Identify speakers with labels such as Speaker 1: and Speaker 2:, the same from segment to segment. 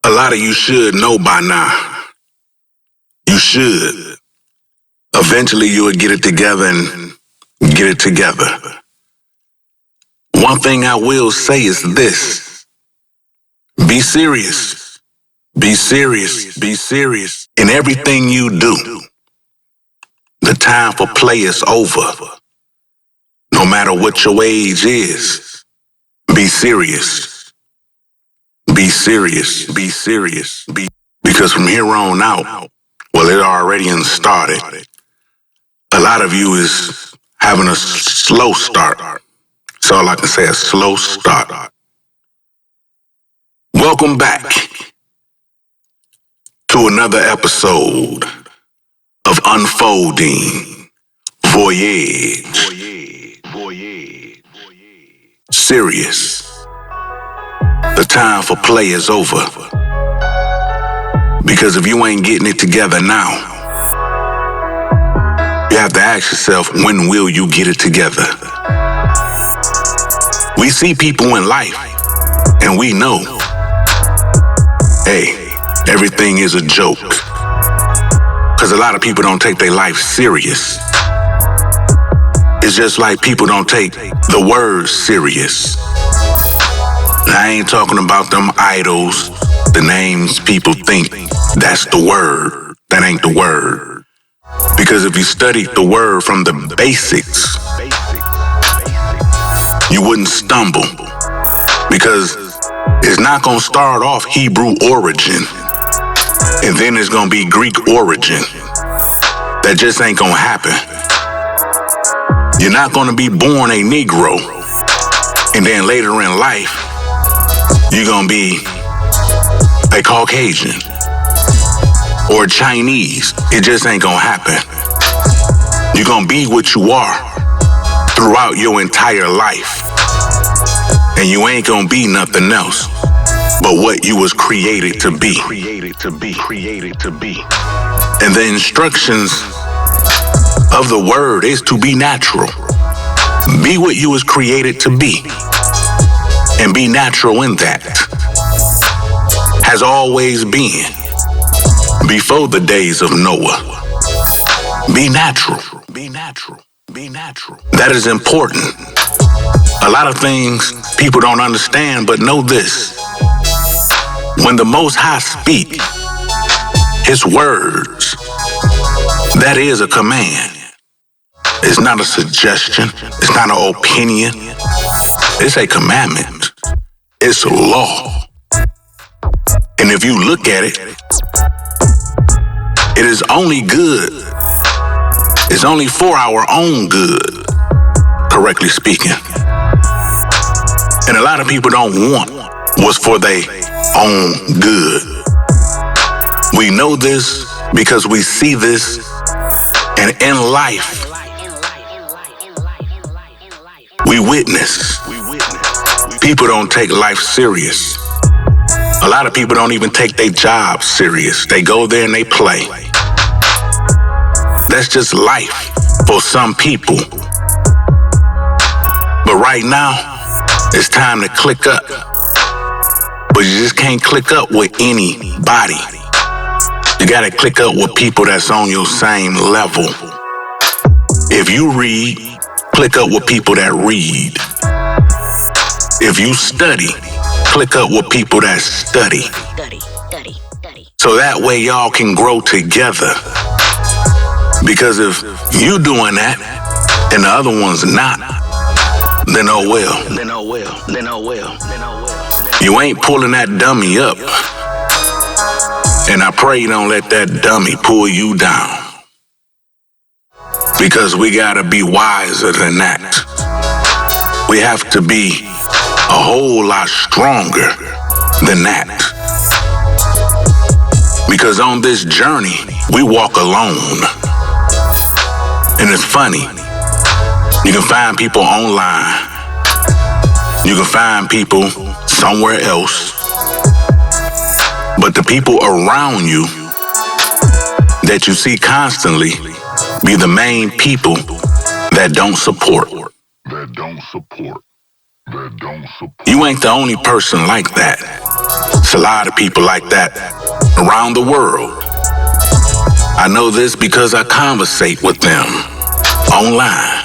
Speaker 1: A lot of you should know by now. You should. Eventually you will get it together and get it together. One thing I will say is this. Be serious. Be serious. Be serious. In everything you do, the time for play is over. No matter what your age is, be serious. Be serious. Be serious. Because from here on out, well, it already started. A lot of you is having a slow start. That's all I can say, a slow start. Welcome back to another episode of UnFolDinG, VoYagE. Serious. The time for play is over. Because if you ain't getting it together now, you have to ask yourself, when will you get it together? We see people in life, and we know, hey, everything is a joke. Because a lot of people don't take their life serious. It's just like people don't take the word serious. And I ain't talking about them idols, the names people think that's the word. That ain't the word. Because if you studied the word from the basics, you wouldn't stumble. Because it's not going to start off Hebrew origin, and then it's going to be Greek origin. That just ain't going to happen. You're not going to be born a Negro, and then later in life, you're going to be a Caucasian or Chinese. It just ain't going to happen. You're going to be what you are throughout your entire life. And you ain't going to be nothing else but what you was created to be. And the instructions of the word is to be natural. Be what you was created to be. And be natural in that. Has always been. Before the days of Noah. Be natural. Be natural. Be natural. That is important. A lot of things people don't understand, but know this. When the Most High speak His words, that is a command. It's not a suggestion. It's not an opinion. It's a commandment. It's a law. And if you look at it, it is only good. It's only for our own good, correctly speaking. And a lot of people don't want what's for their own good. We know this because we see this, and in life, we witness. People don't take life serious. A lot of people don't even take their job serious. They go there and they play. That's just life for some people. But right now, it's time to click up. But you just can't click up with anybody. You gotta click up with people that's on your same level. If you read, click up with people that read. If you study, click up with people that study. So that way y'all can grow together. Because if you doing that and the other one's not, then oh well. You ain't pulling that dummy up. And I pray you don't let that dummy pull you down. Because we gotta be wiser than that. We have to be a whole lot stronger than that. Because on this journey, we walk alone. And it's funny. You can find people online. You can find people somewhere else. But the people around you that you see constantly be the main people that don't support. You ain't the only person like that. It's a lot of people like that around the world. I know this because I conversate with them online.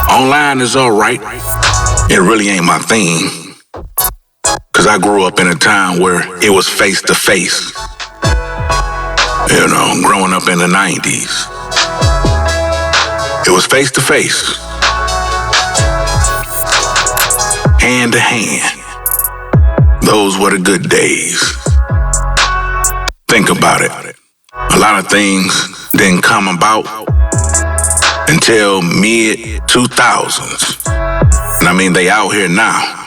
Speaker 1: Online is all right. It really ain't my thing. Cause I grew up in a time where it was face to face. You know, growing up in the 90s. It was face to face. Hand to hand. Those were the good days. Think about it. A lot of things didn't come about until mid-2000s. And I mean, they out here now.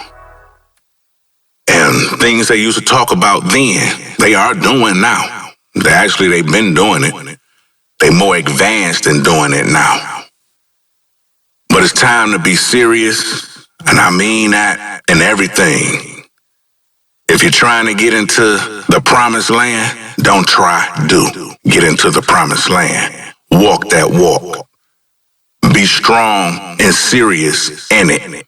Speaker 1: And things they used to talk about then, they are doing now. They've been doing it. They more advanced in doing it now. But it's time to be serious, and I mean that in everything. If you're trying to get into the promised land, don't try, do. Get into the promised land. Walk that walk. Be strong and serious in it.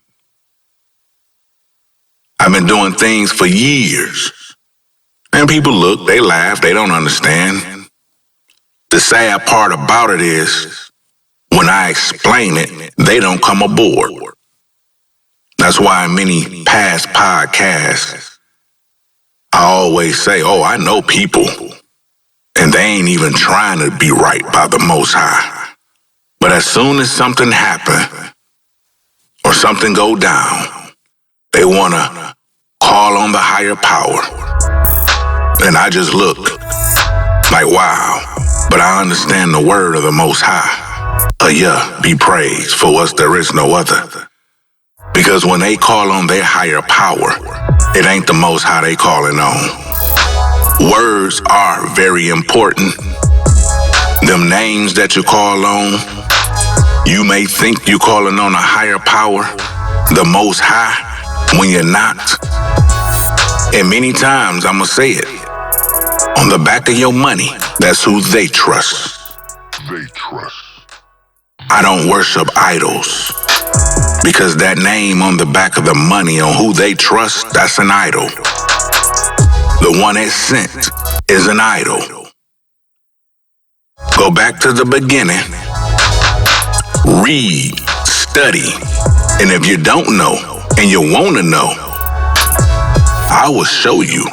Speaker 1: I've been doing things for years. And people look, they laugh, they don't understand. The sad part about it is, when I explain it, they don't come aboard. That's why in many past podcasts, I always say, I know people, and they ain't even trying to be right by the Most High. But as soon as something happen, or something go down, they want to call on the higher power. And I just look like, wow. But I understand the word of the Most High. Ehyeh, be praised, for us there is no other. Because when they call on their higher power, it ain't the Most High they calling on. Words are very important. Them names that you call on, you may think you calling on a higher power, the Most High, when you're not. And many times, I'ma say it, on the back of your money, that's who they trust. I don't worship idols, because that name on the back of the money on who they trust, that's an idol. The one that's sent is an idol. Go back to the beginning. Read, study, and if you don't know and you want to know, I will show you.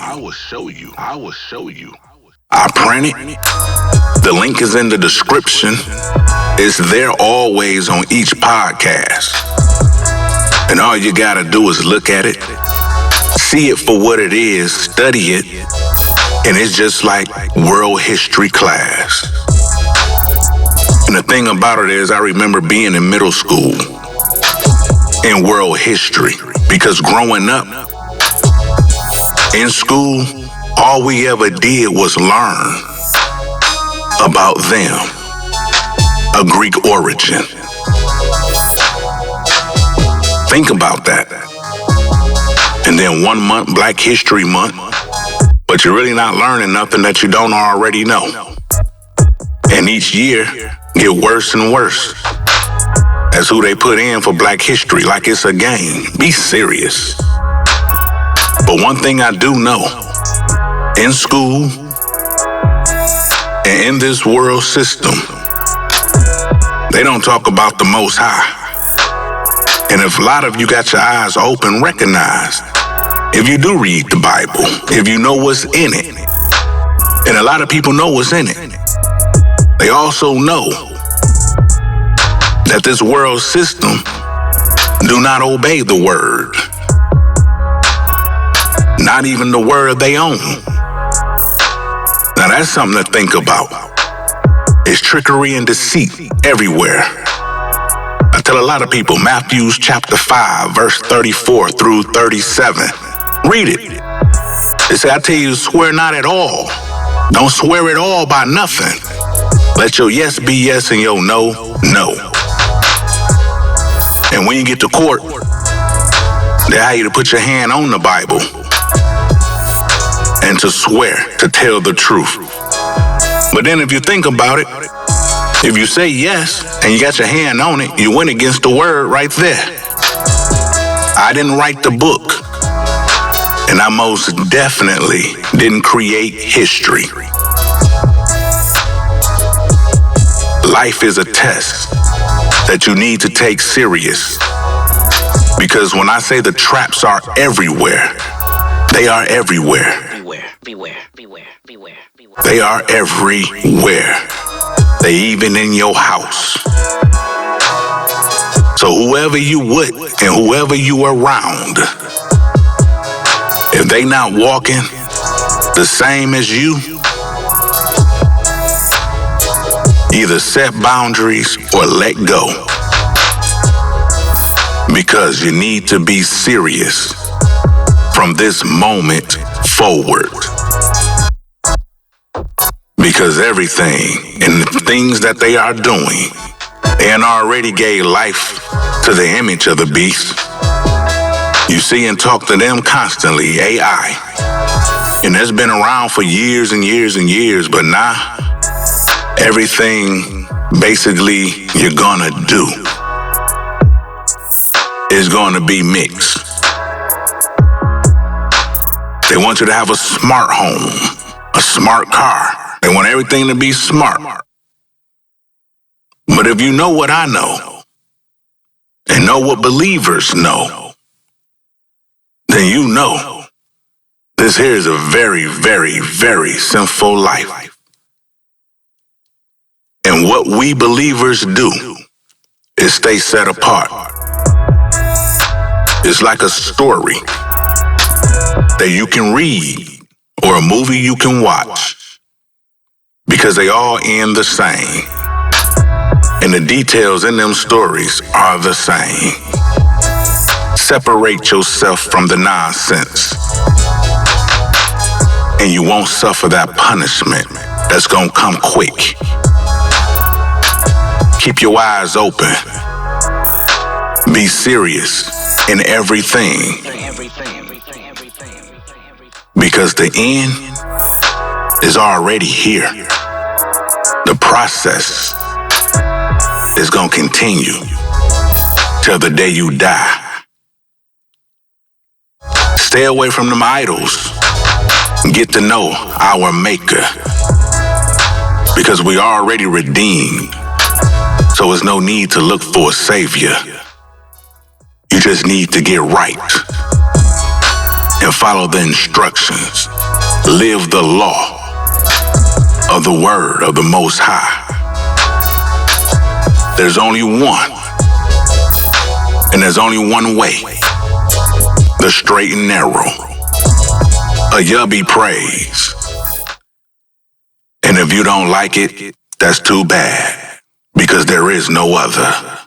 Speaker 1: I print it. The link is in the description. It's there always on each podcast. And all you gotta do is look at it, see it for what it is, study it, and it's just like world history class. And the thing about it is, I remember being in middle school in world history, because growing up in school, all we ever did was learn about them, a Greek origin. Think about that. And then 1 month, Black History Month, but you're really not learning nothing that you don't already know. And each year get worse and worse. That's who they put in for Black History, like it's a game. Be serious. But one thing I do know, in school and in this world system, they don't talk about the Most High. And if a lot of you got your eyes open, recognize, if you do read the Bible, if you know what's in it, and a lot of people know what's in it, they also know that this world system do not obey the word. Not even the word they own. Now that's something to think about. It's trickery and deceit everywhere. I tell a lot of people, Matthew chapter 5, verse 34 through 37. Read it. They say, I tell you, swear not at all. Don't swear at all by nothing. Let your yes be yes and your no, no. And when you get to court, they have you to put your hand on the Bible and to swear, to tell the truth. But then if you think about it, if you say yes and you got your hand on it, you went against the word right there. I didn't write the book. And I most definitely didn't create history. Life is a test that you need to take serious. Because when I say the traps are everywhere, they are everywhere. They are everywhere. They even in your house. So whoever you with and whoever you around, if they not walking the same as you, either set boundaries or let go. Because you need to be serious from this moment forward. Because everything and the things that they are doing, and already gave life to the image of the beast. You see and talk to them constantly, AI. And it's been around for years and years and years, but now everything basically you're gonna do is gonna be mixed. They want you to have a smart home, a smart car. They want everything to be smart. But if you know what I know, and know what believers know, then you know this here is a very, very, very sinful life. And what we believers do is stay set apart. It's like a story that you can read or a movie you can watch because they all end the same. And the details in them stories are the same. Separate yourself from the nonsense, and you won't suffer that punishment that's gonna come quick. Keep your eyes open. Be serious in everything. Because the end is already here. The process is gonna continue till the day you die. Stay away from them idols. Get to know our Maker. Because we are already redeemed. So there's no need to look for a savior. You just need to get right and follow the instructions. Live the law of the word of the Most High. There's only one, and there's only one way, the straight and narrow. Ehyeh be praised. And if you don't like it, that's too bad, because there is no other.